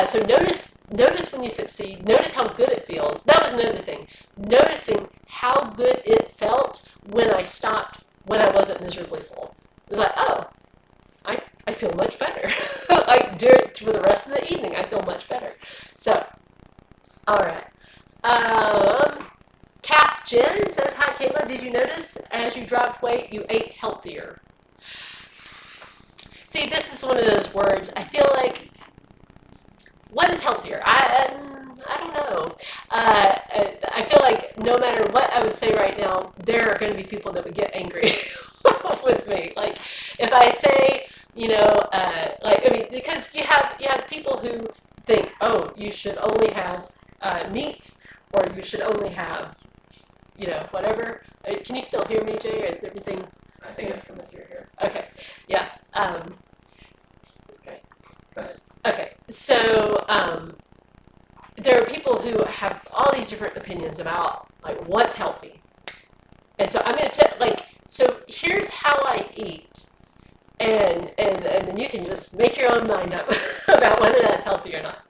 So notice when you succeed. Notice how good it feels. That was another thing. Noticing how good it felt when I stopped, when I wasn't miserably full. It was like, oh, I feel much better. Like, for the rest of the evening, I feel much better. So, all right. Kath Jen says, hi Kayla, did you notice as you dropped weight, you ate healthier? See, this is one of those words. I feel like, what is healthier? I don't know. I feel like no matter what I would say right now, there are going to be people that would get angry with me. Like, if I say, because you have people who think, oh, you should only have meat, or you should only have, whatever. Can you still hear me, Jay? Or is everything? I think it's coming through here. Okay. Yeah. Okay. Go ahead. Okay. So there are people who have all these different opinions about like what's healthy, and so I'm going to so here's how I eat, and then you can just make your own mind up about whether that's healthy or not.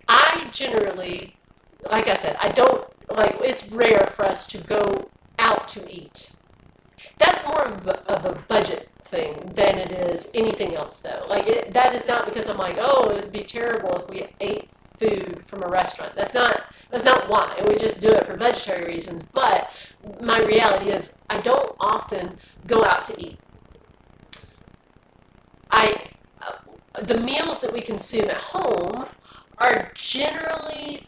I generally, like I said, I don't like. It's rare for us to go out to eat. That's more of a budget thing than it is anything else, though. Like, that is not because I'm like, oh, it would be terrible if we ate food from a restaurant. That's not why. We just do it for budgetary reasons. But my reality is I don't often go out to eat. the meals that we consume at home are generally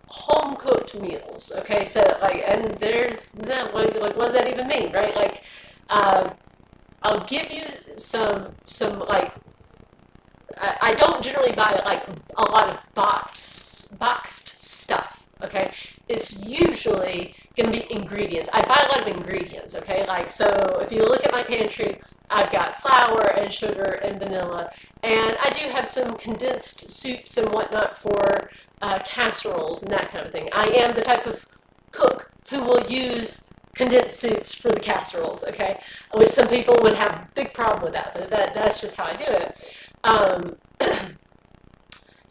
home cooked meals. Okay, so like, and there's that. Like, what does that even mean, right? Like, uh, I'll give you some like. I don't generally buy like a lot of boxed stuff. Okay, it's usually going to be ingredients. I buy a lot of ingredients. Okay, like, so if you look at my pantry, I've got flour and sugar and vanilla, and I do have some condensed soups and whatnot for casseroles and that kind of thing. I am the type of cook who will use condensed soups for the casseroles, okay? Which some people would have a big problem with that, but that's just how I do it. Um,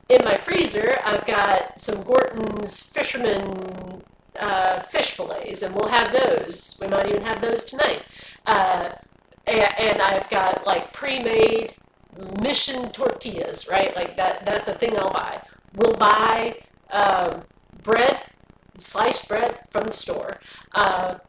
in my freezer, I've got some Gorton's Fisherman fish fillets, and we'll have those. We might even have those tonight. And I've got like pre-made Mission tortillas, right? Like that's a thing I'll buy. We'll buy bread, sliced bread from the store. I've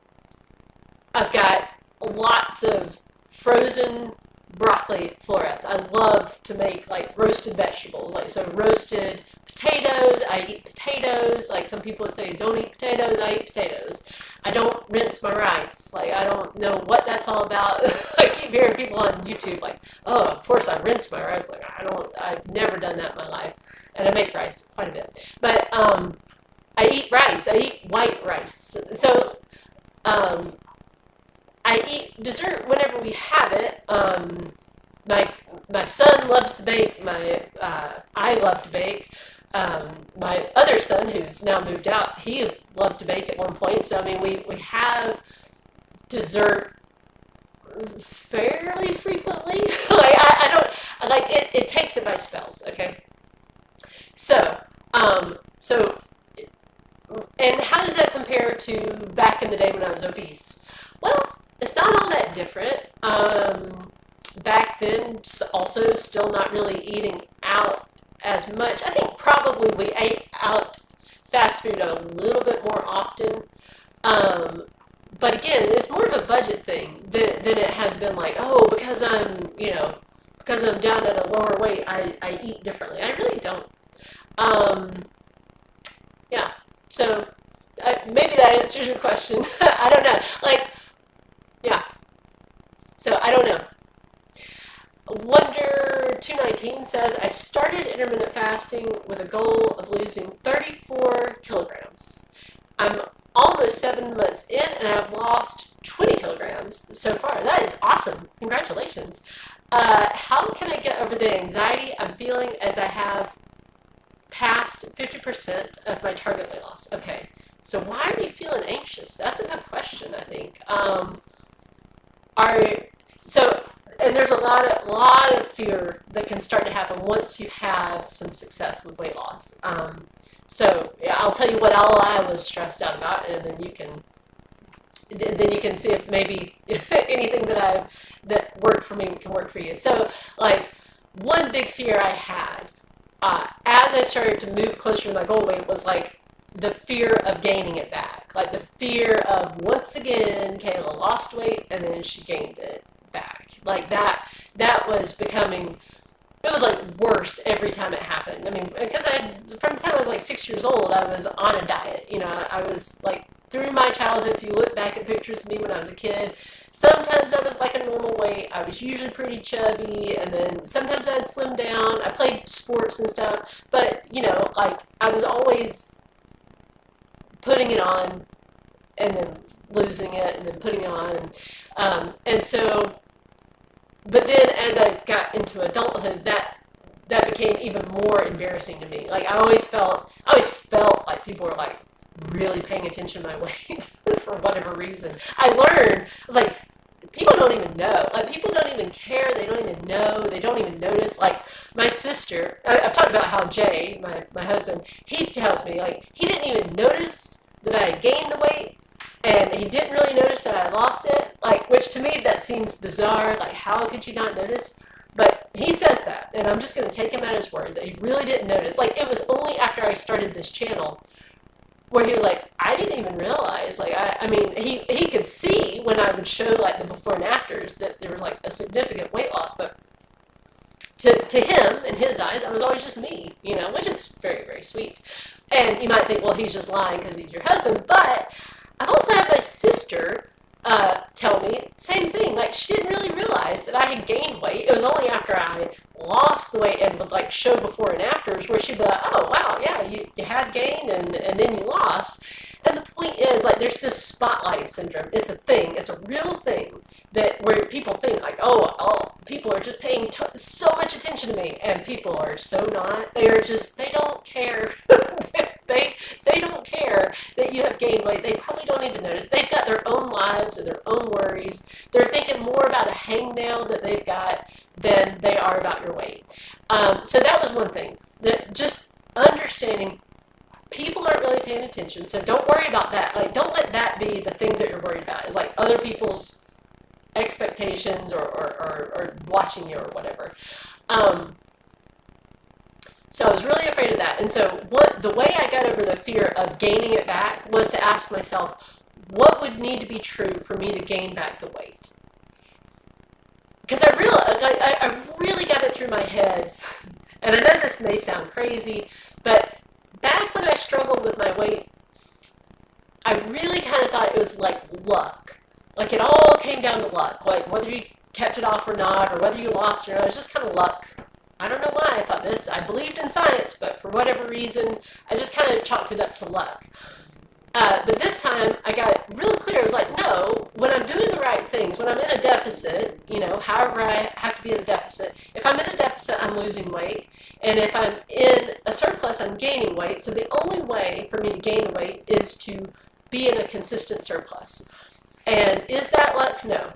got lots of frozen broccoli florets. I love to make like roasted vegetables, like so roasted potatoes. I eat potatoes. Like some people would say, don't eat potatoes. I eat potatoes. I don't rinse my rice. Like I don't know what that's all about. I keep hearing people on YouTube like, oh, of course I rinse my rice. Like I've never done that in my life, and I make rice quite a bit. But I eat rice. I eat white rice. So I eat dessert whenever we have it. My son loves to bake. I love to bake. My other son, who's now moved out, he loved to bake at one point. So I mean, we have dessert fairly frequently. Like I don't like it. It takes it by spells. Okay. So so and how does that compare to back in the day when I was obese? Well, it's not all that different. Back then, also still not really eating out as much. I think probably we ate out fast food a little bit more often. But again, it's more of a budget thing than it has been like, oh, because I'm down at a lower weight, I eat differently. I really don't. Yeah. So maybe that answers your question. I don't know. Like, yeah. So I don't know. Wonder 219 says, I started intermittent fasting with a goal of losing 34 kilograms. I'm almost 7 months in and I've lost 20 kilograms so far. That is awesome. Congratulations. How can I get over the anxiety I'm feeling as I have passed 50% of my target weight loss? Okay. So why are you feeling anxious? That's a good question, I think. And there's a lot of fear that can start to happen once you have some success with weight loss. So yeah, I'll tell you what all I was stressed out about, and then you can see if maybe anything that worked for me can work for you. So like one big fear I had as I started to move closer to my goal weight was like the fear of gaining it back. Like the fear of, once again, Kayla lost weight and then she gained it back. Like that was becoming, it was like worse every time it happened. I mean, because from the time I was like 6 years old, I was on a diet. You know, I was like, through my childhood, if you look back at pictures of me when I was a kid, sometimes I was like a normal weight. I was usually pretty chubby, and then sometimes I'd slim down. I played sports and stuff, but, you know, like, I was always putting it on and then losing it and then putting it on. And so, but then as I got into adulthood, that became even more embarrassing to me. Like I always felt like people were like really paying attention to my weight for whatever reason. I was like, people don't even know. Like people don't even care. They don't even know. They don't even notice. Like my sister, I've talked about how Jay, my husband, he tells me like he didn't even notice that I had gained the weight, and he didn't really notice that I lost it. Like, which to me that seems bizarre. Like, how could you not notice? But he says that, and I'm just going to take him at his word that he really didn't notice. Like, it was only after I started this channel where he was like, I didn't even realize, like, I mean, he could see when I would show, like, the before and afters that there was, like, a significant weight loss, but to him, in his eyes, I was always just me, which is very, very sweet. And you might think, well, he's just lying because he's your husband, but I've also had my sister tell me, same thing, like, she didn't really realize that I had gained weight. It was only after I lost the weight and would, like, show before and afters where she'd be like, oh, wow, yeah, you had gained and then you lost. And the point is, like, there's this spotlight syndrome. It's a thing. It's a real thing that where people think, like, oh people are just paying so much attention to me. And people are so not. They are just, they don't care. they don't care that you have gained weight. They probably don't even notice. They've got their own lives and their own worries. They're thinking more about a hangnail that they've got than they are about your weight. So that was one thing. That just understanding people aren't really paying attention, so don't worry about that. Like, don't let that be the thing that you're worried about, is like other people's expectations or watching you or whatever. So I was really afraid of that. And so the way I got over the fear of gaining it back was to ask myself, what would need to be true for me to gain back the weight? Because I really got it through my head, and I know this may sound crazy, but back when I struggled with my weight, I really kind of thought it was like luck. Like, it all came down to luck. Like, whether you kept it off or not, or whether you lost or not, it was just kind of luck. I don't know why I thought this. I believed in science, but for whatever reason, I just kind of chalked it up to luck. But this time, I got really clear. It was like, no, when I'm doing the right things, when I'm in a deficit, however I have to be in a deficit, if I'm in a deficit, I'm losing weight. And if I'm in a surplus, I'm gaining weight. So the only way for me to gain weight is to be in a consistent surplus. And is that luck? No.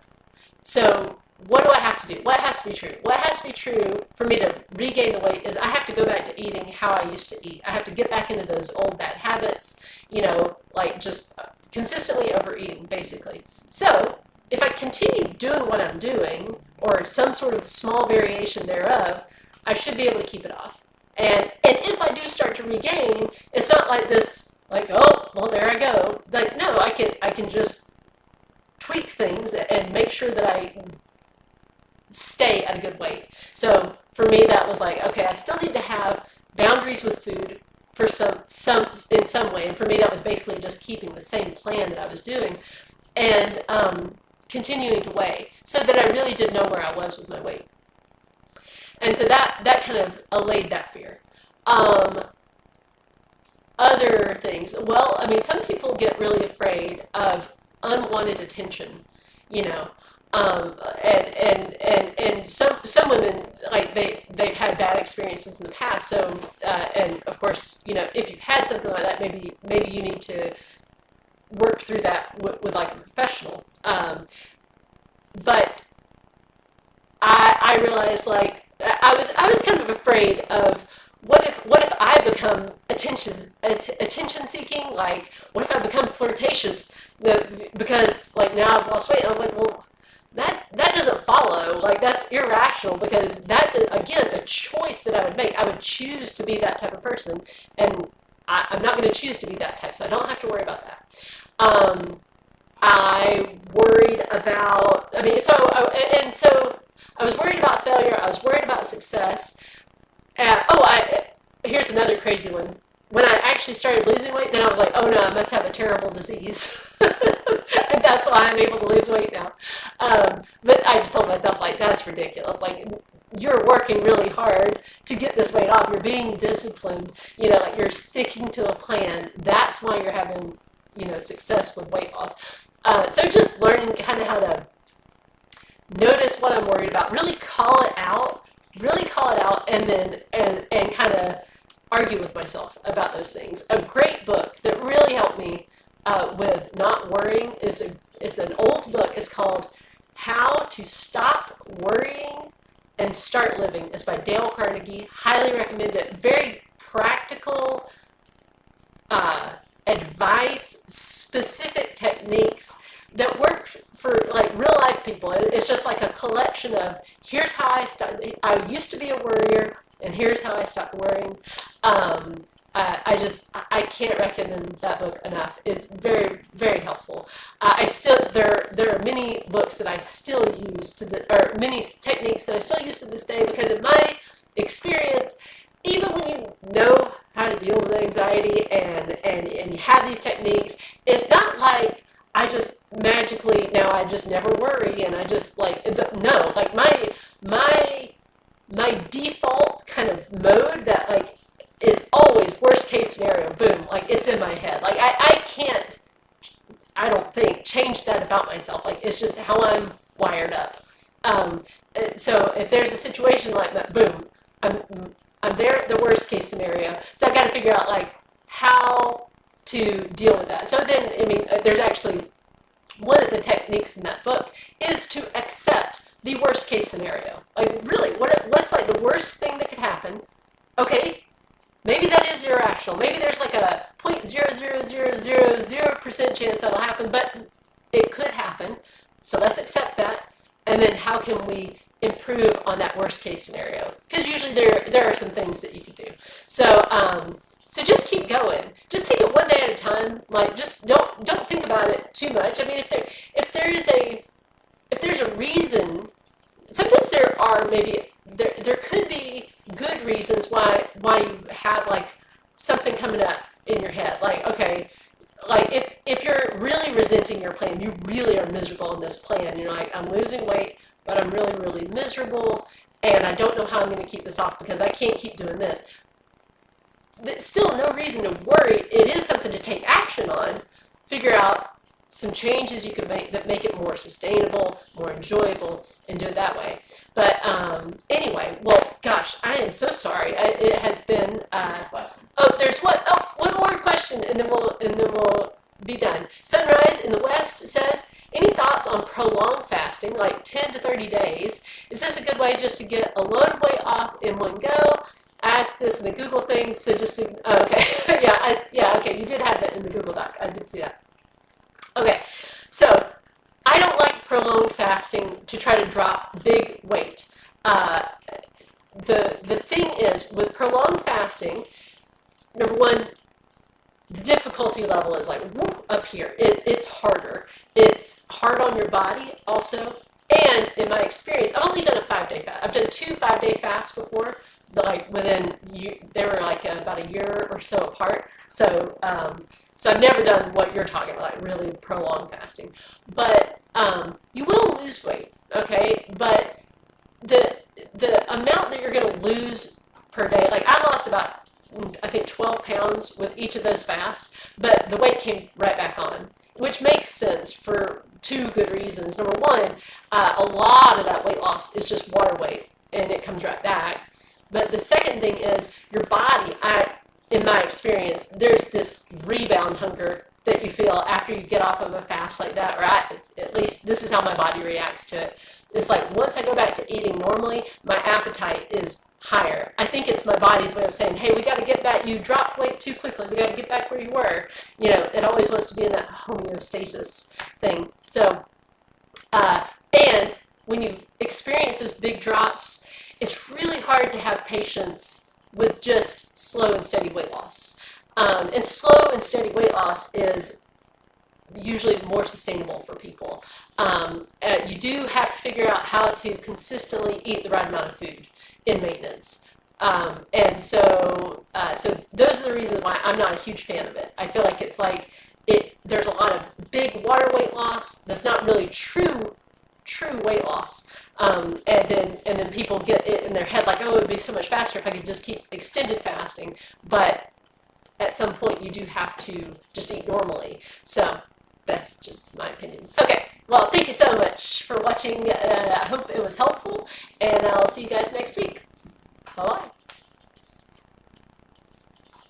So what do I have to do? What has to be true? What has to be true for me to regain the weight is I have to go back to eating how I used to eat. I have to get back into those old bad habits, like just consistently overeating, basically. So if I continue doing what I'm doing, or some sort of small variation thereof, I should be able to keep it off. And if I do start to regain, it's not like this, like, oh, well, there I go. Like, no, I can just tweak things and make sure that I stay at a good weight. So for me, that was like, okay, I still need to have boundaries with food for in some way. And for me, that was basically just keeping the same plan that I was doing and continuing to weigh so that I really did know where I was with my weight. And so that kind of allayed that fear. Other things, well, I mean, some people get really afraid of unwanted attention, and some women, like, they've had bad experiences in the past. So and of course, if you've had something like that, maybe you need to work through that with like a professional. But I realized, like, I was kind of afraid of what if I become attention seeking? Like, what if I become flirtatious because, like, now I've lost weight? And I was like, well, that doesn't follow. Like, that's irrational, because that's again a choice that I would make. I would choose to be that type of person, and I'm not going to choose to be that type, so I don't have to worry about that. I worried about. I mean, so I was worried about failure. I was worried about success. Here's another crazy one. When I actually started losing weight, then I was like, oh no, I must have a terrible disease. And that's why I'm able to lose weight now. But I just told myself, like, that's ridiculous. Like, you're working really hard to get this weight off. You're being disciplined. Like, you're sticking to a plan. That's why you're having, success with weight loss. So just learning kind of how to notice what I'm worried about, really call it out, and then and kind of argue with myself about those things. A great book that really helped me with not worrying is an old book. It's called How to Stop Worrying and Start Living. It's by Dale Carnegie. Highly recommend it. Very practical advice, specific techniques that work for, like, real life people. It's just like a collection of, here's how I used to be a worrier, and here's how I stopped worrying. I can't recommend that book enough. It's very, very helpful. There are many books that I still use or many techniques that I still use to this day, because in my experience, even when you know how to deal with anxiety and you have these techniques, it's not like I just magically now I just never worry and I just like no, like my default kind of mode that like is always worst case scenario, boom, like it's in my head. Like I can't, I don't think, change that about myself. Like it's just how I'm wired up. Um, so if there's a situation like that, boom, I'm I'm there at the worst case scenario. So I've got to figure out like how to deal with that. So then, I mean, there's actually one of the techniques in that book is to accept the worst case scenario. Like really, what's like the worst thing that could happen? Okay, maybe that is irrational. Maybe there's like a 0.00000% chance that'll happen, but it could happen. So let's accept that. And then how can we improve on that worst case scenario? Because usually there are some things that you can do. So just keep going. Just take it one day at a time. Like just don't think about it too much. I mean, if there's a reason, sometimes there could be good reasons why you have like something coming up in your head. Like, okay, like if you're really resenting your plan, you really are miserable in this plan. You're like, I'm losing weight, but I'm really, really miserable, and I don't know how I'm going to keep this off because I can't keep doing this. There's still no reason to worry. It is something to take action on. Figure out some changes you can make that make it more sustainable, more enjoyable, and do it that way. But anyway, well, gosh, I am so sorry. It has been. There's one. Oh, one more question, and then we'll be done. Sunrise in the West says, any thoughts on prolonged fasting, like 10 to 30 days? Is this a good way just to get a load of weight off in one go? I asked this in the Google thing, so just to, okay, okay, you did have that in the Google Doc. I did see that. Okay, so I don't like prolonged fasting to try to drop big weight. The thing is, with prolonged fasting, number one, the difficulty level is like whoop, up here. It's harder. It's hard on your body also. And in my experience, I've only done a 5-day fast. I've done 2 5-day fasts before. Like they were like about a year or so apart. So I've never done what you're talking about, like really prolonged fasting. But you will lose weight, okay? But the amount that you're going to lose per day, like I lost about, I think, 12 pounds with each of those fasts, but the weight came right back on, which makes sense for 2 good reasons. Number one, a lot of that weight loss is just water weight, and it comes right back. But the second thing is your body, in my experience, there's this rebound hunger that you feel after you get off of a fast like that, or at least this is how my body reacts to it. It's like once I go back to eating normally, my appetite is higher. I think it's my body's way of saying, hey, we got to get back. You dropped weight too quickly. We got to get back where you were. You know, it always wants to be in that homeostasis thing. So, and when you experience those big drops, it's really hard to have patience with just slow and steady weight loss. And slow and steady weight loss is usually more sustainable for people. You do have to figure out how to consistently eat the right amount of food in maintenance. And so those are the reasons why I'm not a huge fan of it. I feel like it's like there's a lot of big water weight loss that's not really true weight loss. And then people get it in their head like, oh, it would be so much faster if I could just keep extended fasting. But at some point you do have to just eat normally. So that's just my opinion. Okay, well, thank you so much for watching. I hope it was helpful, and I'll see you guys next week. Bye-bye.